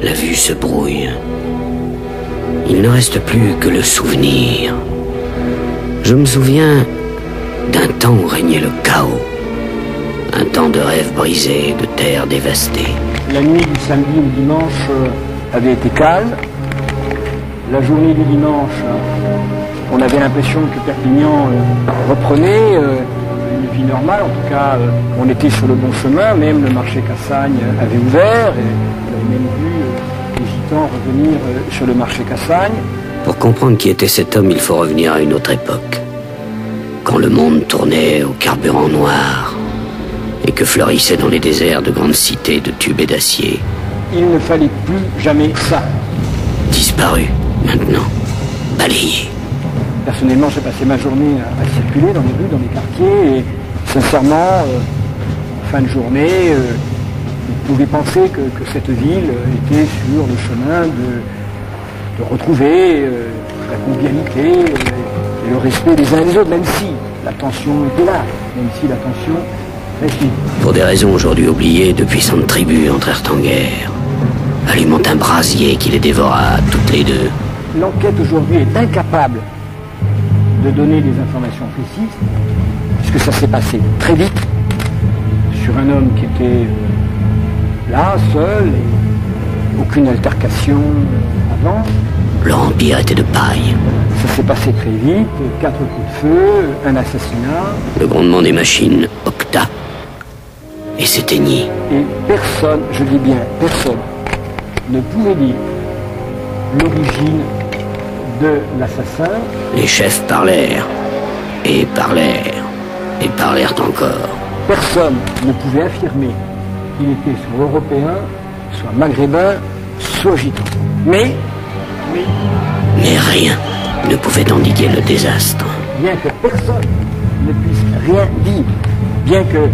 La vue se brouille. Il ne reste plus que le souvenir. Je me souviens d'un temps où régnait le chaos. Un temps de rêves brisés, de terres dévastées. La nuit du samedi au dimanche avait été calme. La journée du dimanche, on avait l'impression que Perpignan reprenait une vie normale. En tout cas, on était sur le bon chemin. Même le marché Cassagne avait ouvert. Et on avait même vu les gitans revenir sur le marché Cassagne. Pour comprendre qui était cet homme, il faut revenir à une autre époque. Quand le monde tournait au carburant noir et que fleurissaient dans les déserts de grandes cités de tubes et d'acier. Il ne fallait plus jamais ça. Disparu, maintenant, balayé. Personnellement, j'ai passé ma journée à circuler dans les rues, dans les quartiers, et sincèrement, en fin de journée, vous pouvez penser que cette ville était sur le chemin de retrouver la convivialité et le respect des uns des autres, même si la tension était là, même si la tension restait. Pour des raisons aujourd'hui oubliées, de puissantes tribus entrèrent en guerre, allumant un brasier qui les dévora toutes les deux. L'enquête aujourd'hui est incapable de donner des informations précises, puisque ça s'est passé très vite, sur un homme qui était là, seul, et aucune altercation avant. Leur empire était de paille. Ça s'est passé très vite, 4 coups de feu, un assassinat. Le grondement des machines octa et s'éteignit. Et personne, je dis bien personne, ne pouvait dire l'origine de l'assassin. Les chefs parlèrent, et parlèrent, et parlèrent encore. Personne ne pouvait affirmer qu'il était soit européen, soit maghrébin, soit gitan. Mais rien ne pouvait endiguer le désastre. Bien que personne ne puisse rien dire, bien que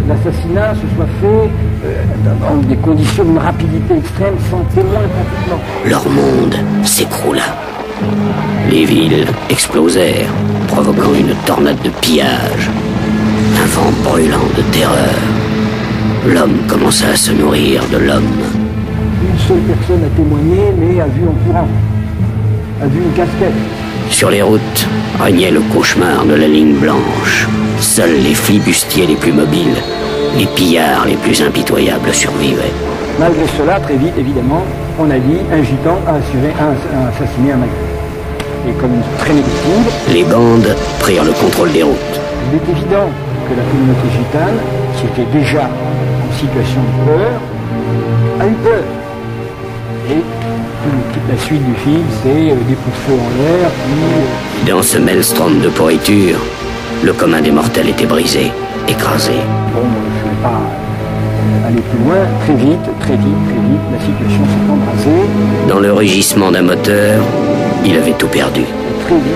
l'assassinat se soit fait dans des conditions d'une rapidité extrême, sans témoin pratiquement. Leur monde s'écroula. Les villes explosèrent, provoquant une tornade de pillage. Un vent brûlant de terreur. L'homme commença à se nourrir de l'homme. Une seule personne a témoigné, mais a vu en courant. A vu une casquette. Sur les routes régnait le cauchemar de la ligne blanche. Seuls les flibustiers les plus mobiles, les pillards les plus impitoyables survivaient. Malgré cela, très vite, évidemment, on a dit un gitan a assassiné un maghrébin. Et comme une traînée de poudre, les bandes prirent le contrôle des routes. Il est évident que la communauté gitane, qui était déjà en situation de peur, a eu peur. Et toute la suite du film, c'est des coups de feu en l'air, puis... Dans ce maelstrom de pourriture, le commun des mortels était brisé, écrasé. Bon, je ne vais pas aller plus loin. Très vite, la situation s'est embrasée. Dans le rugissement d'un moteur, il avait tout perdu. Très vite,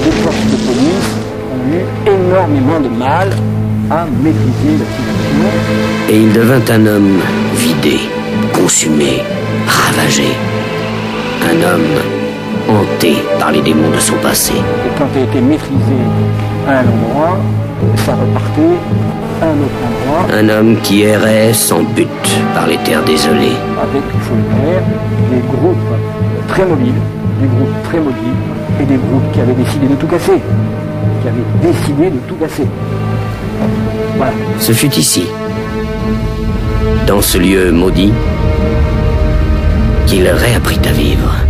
les forces de police ont eu énormément de mal à maîtriser la situation. Et il devint un homme vidé, consumé, ravagé. Un homme hanté par les démons de son passé. Et quand il a été maîtrisé à un endroit, ça repartait à un autre endroit. Un homme qui errait sans but par les terres désolées. Avec, il faut le dire, des groupes très mobiles, et des groupes qui avaient décidé de tout casser. Voilà. Ce fut ici, dans ce lieu maudit, qu'il réapprit à vivre.